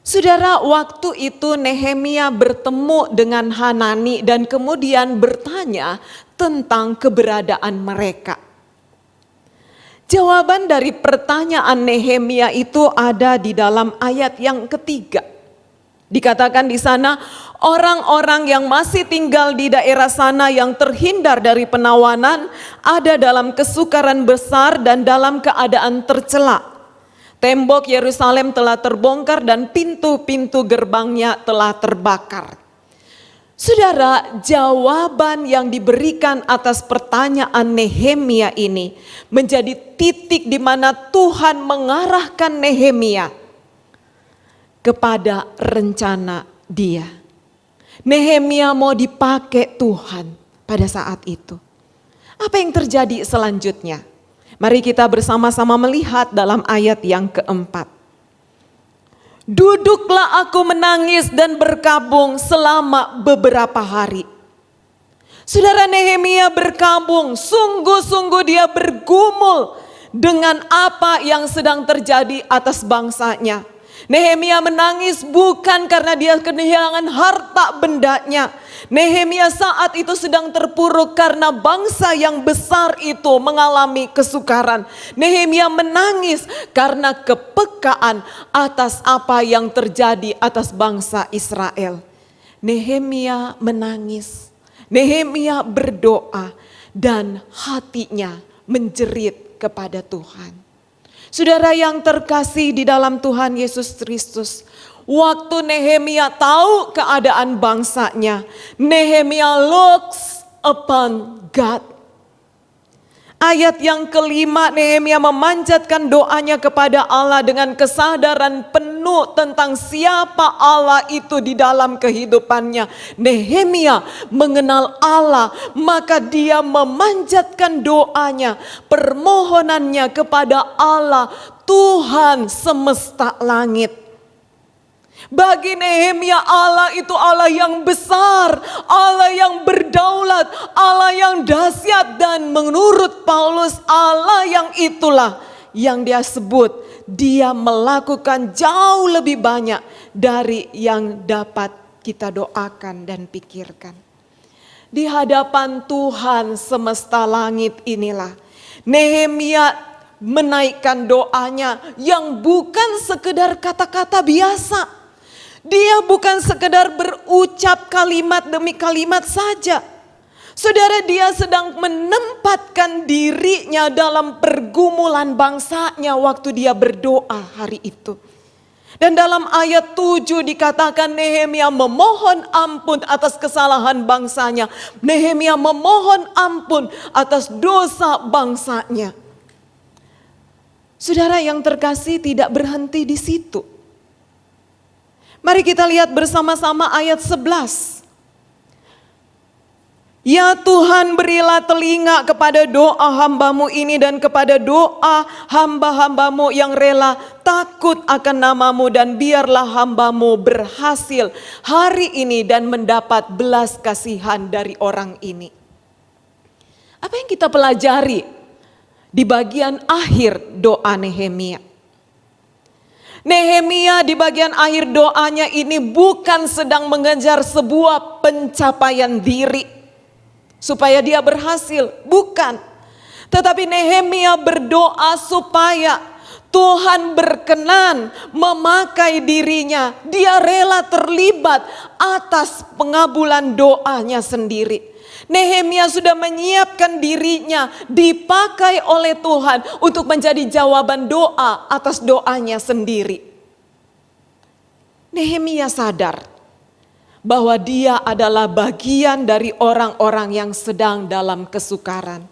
Saudara, waktu itu Nehemia bertemu dengan Hanani dan kemudian bertanya tentang keberadaan mereka. Jawaban dari pertanyaan Nehemia itu ada di dalam ayat yang ketiga. Dikatakan di sana, orang-orang yang masih tinggal di daerah sana yang terhindar dari penawanan ada dalam kesukaran besar dan dalam keadaan tercela. Tembok Yerusalem telah terbongkar dan pintu-pintu gerbangnya telah terbakar. Saudara, jawaban yang diberikan atas pertanyaan Nehemia ini menjadi titik di mana Tuhan mengarahkan Nehemia kepada rencana dia. Nehemia mau dipakai Tuhan pada saat itu. Apa yang terjadi selanjutnya? Mari kita bersama-sama melihat dalam ayat yang keempat. Duduklah aku menangis dan berkabung selama beberapa hari. Saudara, Nehemia berkabung, sungguh-sungguh dia bergumul dengan apa yang sedang terjadi atas bangsanya. Nehemia menangis bukan karena dia kehilangan harta bendanya. Nehemia saat itu sedang terpuruk karena bangsa yang besar itu mengalami kesukaran. Nehemia menangis karena kepekaan atas apa yang terjadi atas bangsa Israel. Nehemia menangis, Nehemia berdoa dan hatinya menjerit kepada Tuhan. Saudara yang terkasih di dalam Tuhan Yesus Kristus, waktu Nehemia tahu keadaan bangsanya, Nehemia looks upon God. Ayat yang kelima, Nehemia memanjatkan doanya kepada Allah dengan kesadaran penuh tentang siapa Allah itu di dalam kehidupannya. Nehemia mengenal Allah, maka dia memanjatkan doanya, permohonannya kepada Allah, Tuhan semesta langit. Bagi Nehemia Allah itu Allah yang besar, Allah yang berdaulat, Allah yang dahsyat, dan menurut Paulus Allah yang itulah yang dia sebut dia melakukan jauh lebih banyak dari yang dapat kita doakan dan pikirkan. Di hadapan Tuhan semesta langit inilah Nehemia menaikkan doanya yang bukan sekedar kata-kata biasa. Dia bukan sekedar berucap kalimat demi kalimat saja. Saudara, dia sedang menempatkan dirinya dalam pergumulan bangsanya waktu dia berdoa hari itu. Dan dalam ayat 7 dikatakan Nehemia memohon ampun atas kesalahan bangsanya. Nehemia memohon ampun atas dosa bangsanya. Saudara yang terkasih, tidak berhenti di situ. Mari kita lihat bersama-sama ayat 11. Ya Tuhan, berilah telinga kepada doa hamba-Mu ini dan kepada doa hamba-hamba-Mu yang rela takut akan nama-Mu, dan biarlah hamba-Mu berhasil hari ini dan mendapat belas kasihan dari orang ini. Apa yang kita pelajari di bagian akhir doa Nehemia? Nehemia di bagian akhir doanya ini bukan sedang mengejar sebuah pencapaian diri supaya dia berhasil, bukan. Tetapi Nehemia berdoa supaya Tuhan berkenan memakai dirinya. Dia rela terlibat atas pengabulan doanya sendiri. Nehemia sudah menyiapkan dirinya dipakai oleh Tuhan untuk menjadi jawaban doa atas doanya sendiri. Nehemia sadar bahwa dia adalah bagian dari orang-orang yang sedang dalam kesukaran.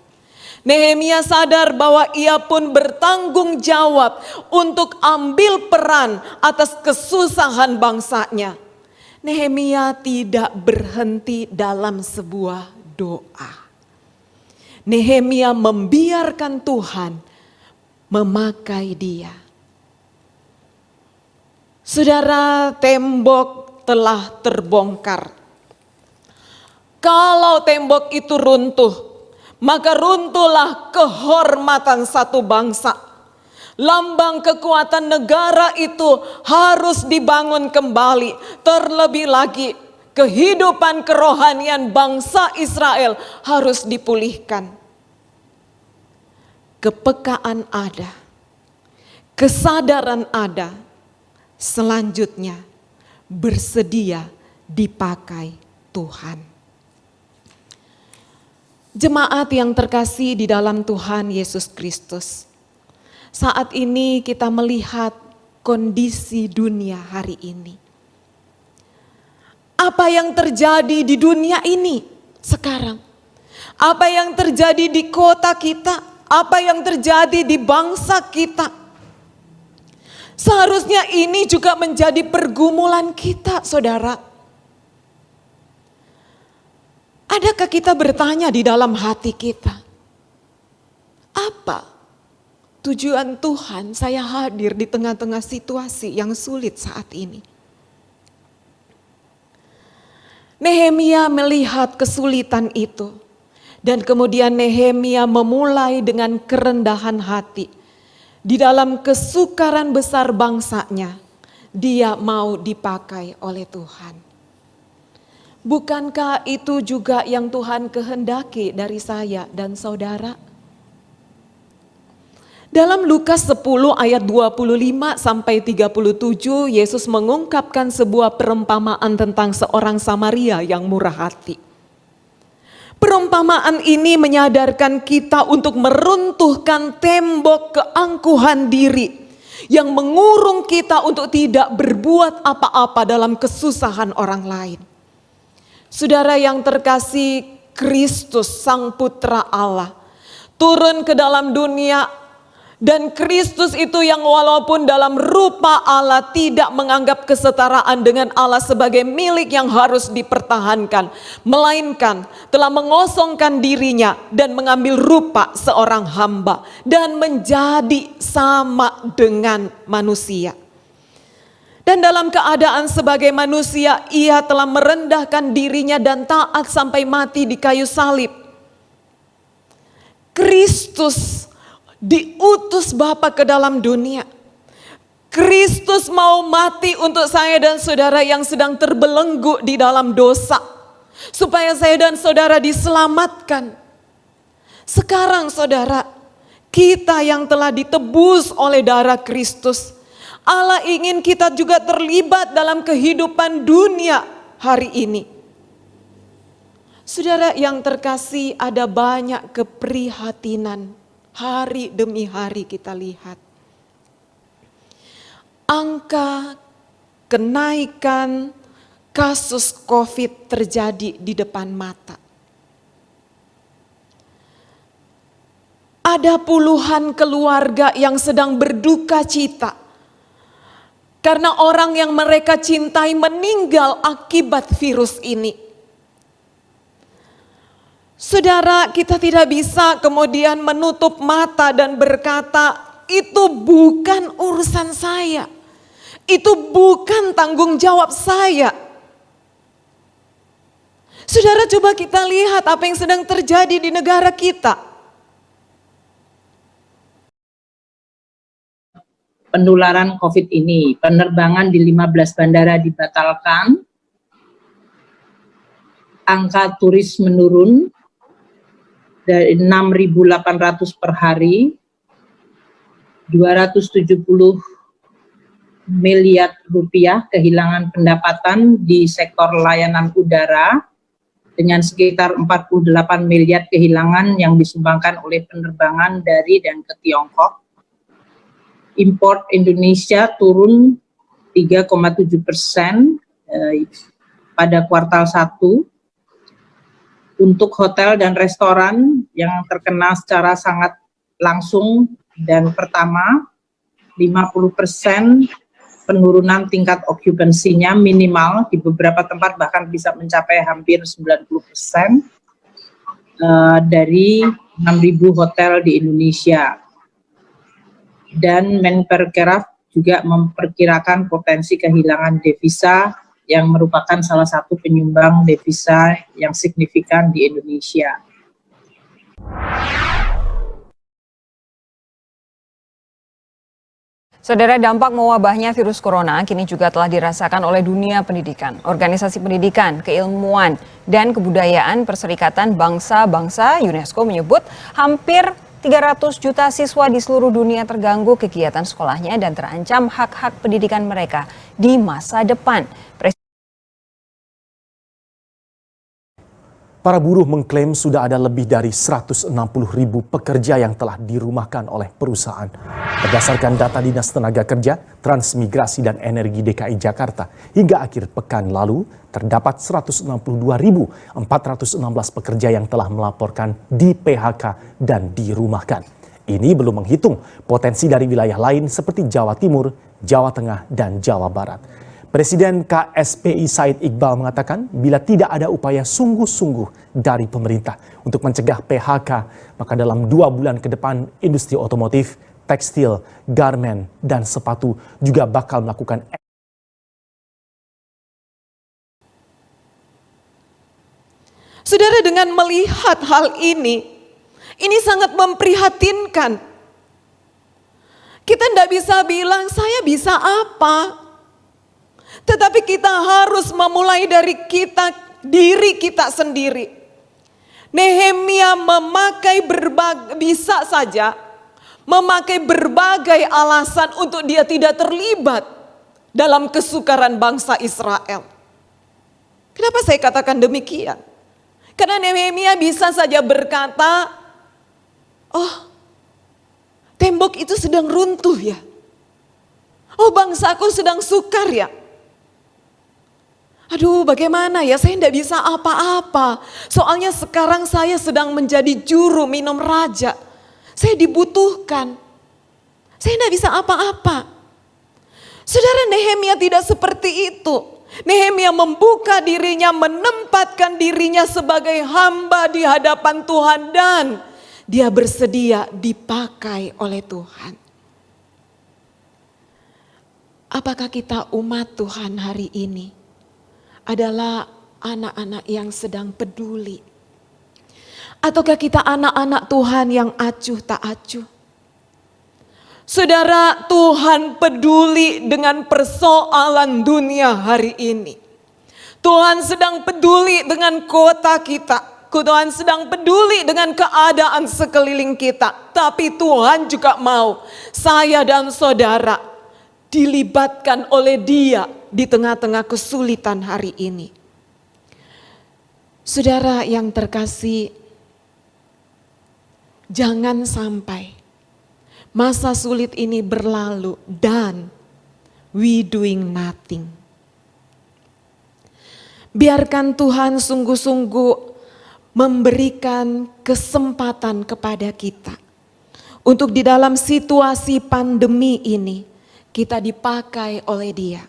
Nehemia sadar bahwa ia pun bertanggung jawab untuk ambil peran atas kesusahan bangsanya. Nehemia tidak berhenti dalam sebuah doa. Nehemia membiarkan Tuhan memakai dia. Saudara, tembok telah terbongkar. Kalau tembok itu runtuh, maka runtuhlah kehormatan satu bangsa. Lambang kekuatan negara itu harus dibangun kembali. Terlebih lagi, kehidupan kerohanian bangsa Israel harus dipulihkan. Kepekaan ada, kesadaran ada, selanjutnya bersedia dipakai Tuhan. Jemaat yang terkasih di dalam Tuhan Yesus Kristus, saat ini kita melihat kondisi dunia hari ini. Apa yang terjadi di dunia ini sekarang? Apa yang terjadi di kota kita? Apa yang terjadi di bangsa kita? Seharusnya ini juga menjadi pergumulan kita, saudara. Adakah kita bertanya di dalam hati kita, apa tujuan Tuhan saya hadir di tengah-tengah situasi yang sulit saat ini? Nehemia melihat kesulitan itu, dan kemudian Nehemia memulai dengan kerendahan hati. Di dalam kesukaran besar bangsanya, dia mau dipakai oleh Tuhan. Bukankah itu juga yang Tuhan kehendaki dari saya dan saudara? Dalam Lukas 10 ayat 25 sampai 37, Yesus mengungkapkan sebuah perumpamaan tentang seorang Samaria yang murah hati. Perumpamaan ini menyadarkan kita untuk meruntuhkan tembok keangkuhan diri yang mengurung kita untuk tidak berbuat apa-apa dalam kesusahan orang lain. Saudara yang terkasih, Kristus Sang Putra Allah turun ke dalam dunia, dan Kristus itu yang walaupun dalam rupa Allah tidak menganggap kesetaraan dengan Allah sebagai milik yang harus dipertahankan, melainkan telah mengosongkan dirinya dan mengambil rupa seorang hamba dan menjadi sama dengan manusia. Dan dalam keadaan sebagai manusia, ia telah merendahkan dirinya dan taat sampai mati di kayu salib. Kristus diutus Bapa ke dalam dunia. Kristus mau mati untuk saya dan saudara yang sedang terbelenggu di dalam dosa, supaya saya dan saudara diselamatkan. Sekarang saudara, kita yang telah ditebus oleh darah Kristus, Allah ingin kita juga terlibat dalam kehidupan dunia hari ini. Saudara yang terkasih, ada banyak keprihatinan hari demi hari kita lihat. Angka kenaikan kasus COVID terjadi di depan mata. Ada puluhan keluarga yang sedang berduka cita karena orang yang mereka cintai meninggal akibat virus ini. Saudara, kita tidak bisa kemudian menutup mata dan berkata, itu bukan urusan saya. Itu bukan tanggung jawab saya. Saudara, coba kita lihat apa yang sedang terjadi di negara kita. Penularan COVID ini, penerbangan di 15 bandara dibatalkan, angka turis menurun dari 6.800 per hari, 270 miliar rupiah kehilangan pendapatan di sektor layanan udara, dengan sekitar 48 miliar kehilangan yang disumbangkan oleh penerbangan dari dan ke Tiongkok. Import Indonesia turun 3,7% pada kuartal 1. Untuk hotel dan restoran yang terkena secara sangat langsung dan pertama, 50% penurunan tingkat okupansinya minimal, di beberapa tempat bahkan bisa mencapai hampir 90% dari 6.000 hotel di Indonesia. Dan Menparekraf juga memperkirakan potensi kehilangan devisa yang merupakan salah satu penyumbang devisa yang signifikan di Indonesia. Saudara, dampak mewabahnya virus corona kini juga telah dirasakan oleh dunia pendidikan, organisasi pendidikan, keilmuan, dan kebudayaan Perserikatan Bangsa-Bangsa UNESCO menyebut hampir 300 juta siswa di seluruh dunia terganggu kegiatan sekolahnya dan terancam hak-hak pendidikan mereka di masa depan. Para buruh mengklaim sudah ada lebih dari 160.000 pekerja yang telah dirumahkan oleh perusahaan. Berdasarkan data Dinas Tenaga Kerja, Transmigrasi dan Energi DKI Jakarta, hingga akhir pekan lalu terdapat 162.416 pekerja yang telah melaporkan di PHK dan dirumahkan. Ini belum menghitung potensi dari wilayah lain seperti Jawa Timur, Jawa Tengah, dan Jawa Barat. Presiden KSPI Said Iqbal mengatakan bila tidak ada upaya sungguh-sungguh dari pemerintah untuk mencegah PHK, maka dalam 2 bulan ke depan industri otomotif, tekstil, garmen, dan sepatu juga bakal melakukan. Saudara, dengan melihat hal ini sangat memprihatinkan. Kita tidak bisa bilang saya bisa apa. Tetapi kita harus memulai dari diri kita sendiri. Nehemia bisa saja memakai berbagai alasan untuk dia tidak terlibat dalam kesukaran bangsa Israel. Kenapa saya katakan demikian? Karena Nehemia bisa saja berkata, oh, tembok itu sedang runtuh ya. Oh, bangsaku sedang sukar ya. Aduh, bagaimana ya, saya tidak bisa apa-apa. Soalnya sekarang saya sedang menjadi juru minum raja. Saya dibutuhkan. Saya tidak bisa apa-apa. Saudara, Nehemia tidak seperti itu. Nehemia membuka dirinya, menempatkan dirinya sebagai hamba di hadapan Tuhan dan dia bersedia dipakai oleh Tuhan. Apakah kita umat Tuhan hari ini adalah anak-anak yang sedang peduli? Ataukah kita anak-anak Tuhan yang acuh tak acuh? Saudara, Tuhan peduli dengan persoalan dunia hari ini. Tuhan sedang peduli dengan kota kita. Tuhan sedang peduli dengan keadaan sekeliling kita. Tapi Tuhan juga mau saya dan saudara dilibatkan oleh Dia di tengah-tengah kesulitan hari ini. Saudara yang terkasih, jangan sampai masa sulit ini berlalu dan we doing nothing. Biarkan Tuhan sungguh-sungguh memberikan kesempatan kepada kita untuk di dalam situasi pandemi ini kita dipakai oleh Dia.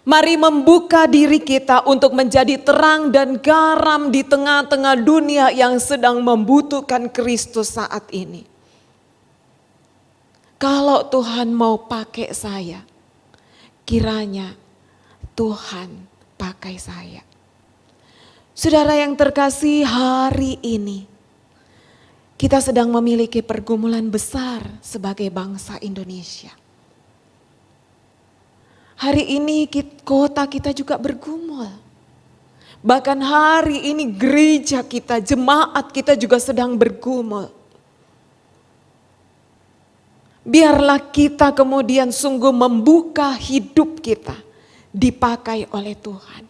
Mari membuka diri kita untuk menjadi terang dan garam di tengah-tengah dunia yang sedang membutuhkan Kristus saat ini. Kalau Tuhan mau pakai saya, kiranya Tuhan pakai saya. Saudara yang terkasih, hari ini kita sedang memiliki pergumulan besar sebagai bangsa Indonesia. Hari ini kota kita juga bergumul. Bahkan hari ini gereja kita, jemaat kita juga sedang bergumul. Biarlah kita kemudian sungguh membuka hidup kita dipakai oleh Tuhan.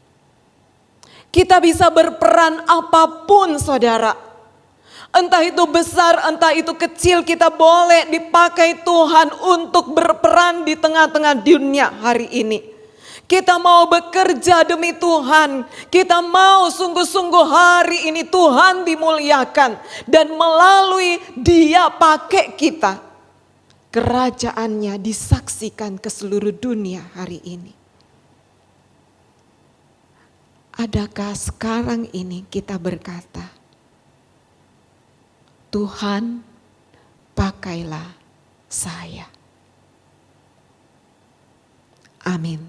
Kita bisa berperan apapun, saudara. Entah itu besar, entah itu kecil, kita boleh dipakai Tuhan untuk berperan di tengah-tengah dunia hari ini. Kita mau bekerja demi Tuhan. Kita mau sungguh-sungguh hari ini Tuhan dimuliakan. Dan melalui Dia pakai kita, kerajaannya disaksikan ke seluruh dunia hari ini. Adakah sekarang ini kita berkata, Tuhan, pakailah saya. Amin.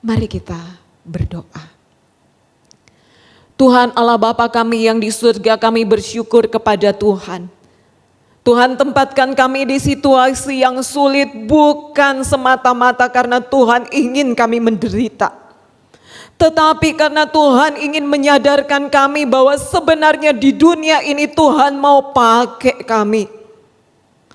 Mari kita berdoa. Tuhan Allah Bapa kami yang di surga, kami bersyukur kepada Tuhan. Tuhan, tempatkan kami di situasi yang sulit bukan semata-mata karena Tuhan ingin kami menderita, tetapi karena Tuhan ingin menyadarkan kami bahwa sebenarnya di dunia ini Tuhan mau pakai kami.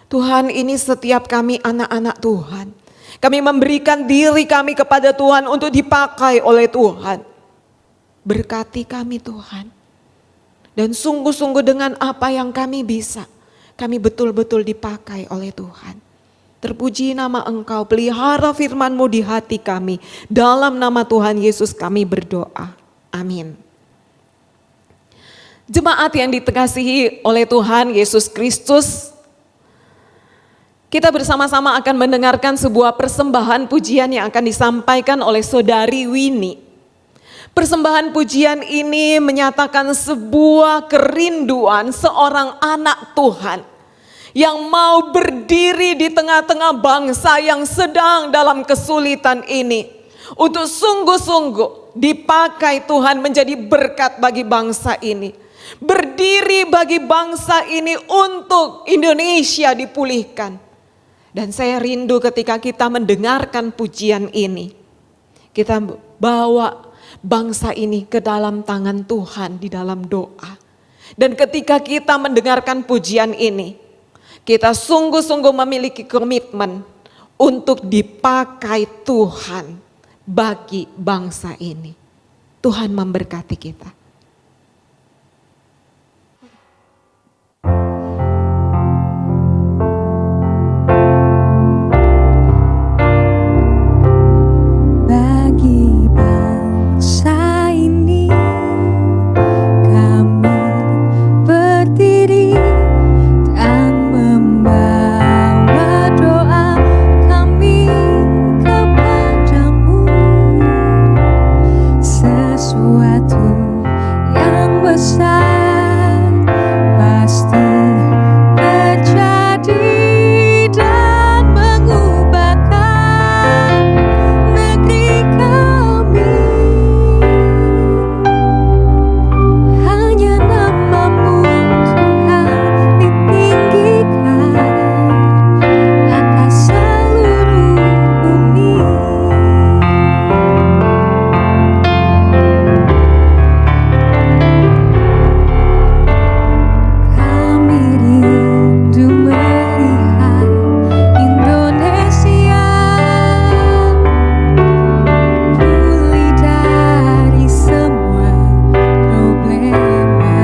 Tuhan, ini setiap kami anak-anak Tuhan. Kami memberikan diri kami kepada Tuhan untuk dipakai oleh Tuhan. Berkati kami Tuhan. Dan sungguh-sungguh dengan apa yang kami bisa, kami betul-betul dipakai oleh Tuhan. Terpuji nama Engkau, pelihara firman-Mu di hati kami. Dalam nama Tuhan Yesus kami berdoa. Amin. Jemaat yang dikasihi oleh Tuhan Yesus Kristus, kita bersama-sama akan mendengarkan sebuah persembahan pujian yang akan disampaikan oleh Saudari Winnie. Persembahan pujian ini menyatakan sebuah kerinduan seorang anak Tuhan yang mau berdiri di tengah-tengah bangsa yang sedang dalam kesulitan ini untuk sungguh-sungguh dipakai Tuhan menjadi berkat bagi bangsa ini. Berdiri bagi bangsa ini untuk Indonesia dipulihkan. Dan saya rindu ketika kita mendengarkan pujian ini, kita bawa bangsa ini ke dalam tangan Tuhan di dalam doa. Dan ketika kita mendengarkan pujian ini, kita sungguh-sungguh memiliki komitmen untuk dipakai Tuhan bagi bangsa ini. Tuhan memberkati kita. Bagi bangsa ini kami berdiri dan membawa doa kami kepadamu. Sesuatu yang besar pasti terjadi dan mengubahkan negeri kami. Hanya nama-Mu Tuhan ditinggikan atas seluruh bumi. Kami rindu melihat Indonesia pulih dari semua problema.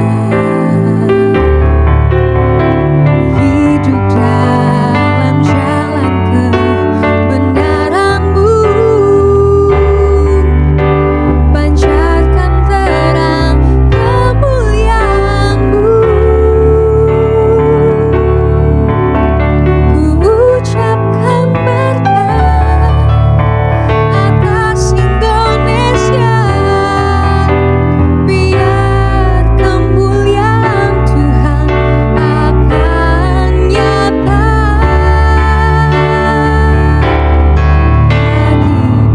Hidup dalam jalan kebenaran-Mu, pancarkan terang kemuliaan-Mu. Ku ucapkan berkat atas Indonesia, biar kemuliaan Tuhan akan nyata. Bagi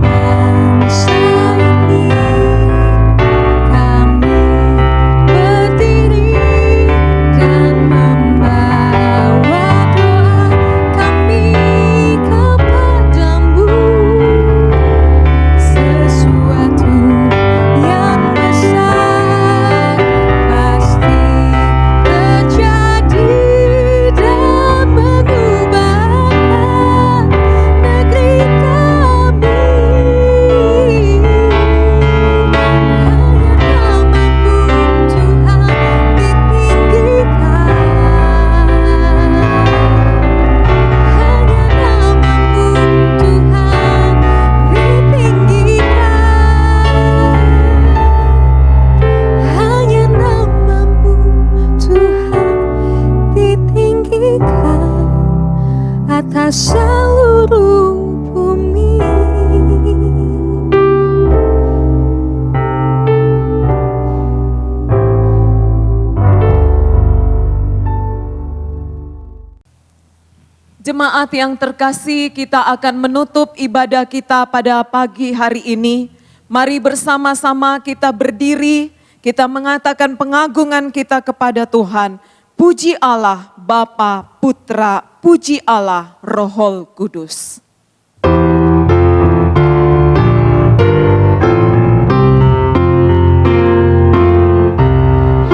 bangsa ini kami berdiri dan membawa doa kami kepadamu. Sesuatu yang besar pasti terjadi dan mengubahkan negeri kami. Hanya nama-Mu Tuhan ditinggikan. Hanya nama-Mu Tuhan ditinggikan. Hanya nama-Mu Tuhan ditinggikan atas seluruh bumi. Jemaat yang terkasih, kita akan menutup ibadah kita pada pagi hari ini. Mari bersama-sama kita berdiri, kita mengatakan pengagungan kita kepada Tuhan. Puji Allah Bapa, Putra, puji Allah Roh Kudus.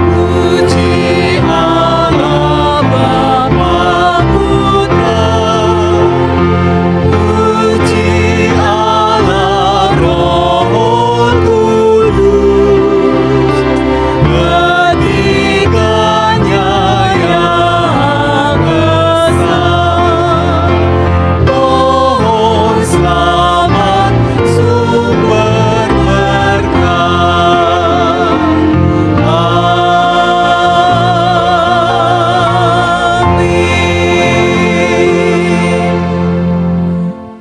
Puji Allah Bapa Putra, puji Allah Roh Kudus, ketiganya yang esa. Pohon selamat sumber berkah.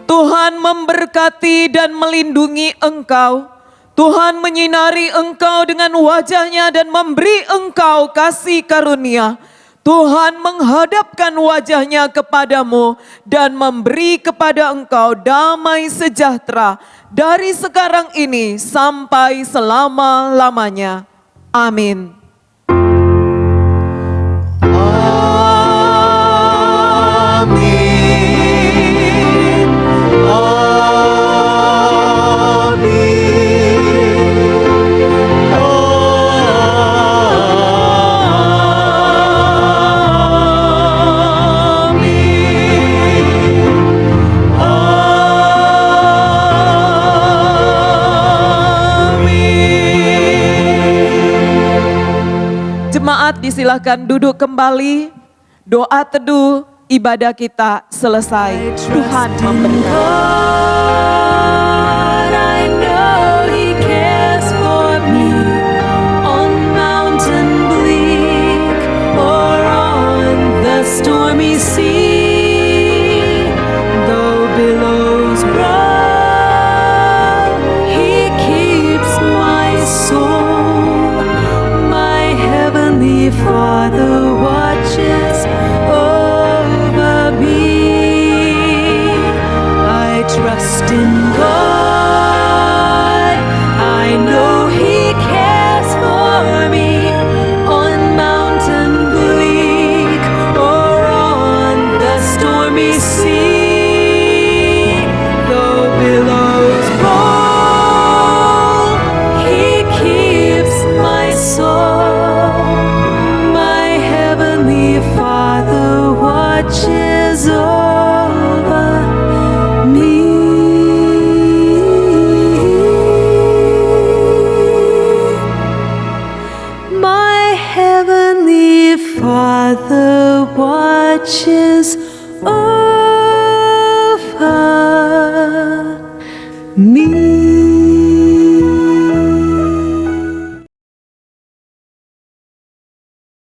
Tuhan memberkati dan melindungi engkau. Tuhan menyinari engkau dengan wajah-Nya dan memberi engkau kasih karunia. Tuhan menghadapkan wajah-Nya kepadamu dan memberi kepada engkau damai sejahtera dari sekarang ini sampai selama-lamanya. Amin. Amin. Jemaat disilahkan duduk kembali. Doa teduh ibadah kita selesai. Tuhan memberkati. I know He cares for me on mountain bleak or on the stormy sea. Though billows roll, He keeps my soul. My heavenly Father watches over me. I trust in God. I know He cares for me on mountain bleak or on the stormy sea. Though billows roll, He keeps my soul. My heavenly Father watches over me. My heavenly Father watches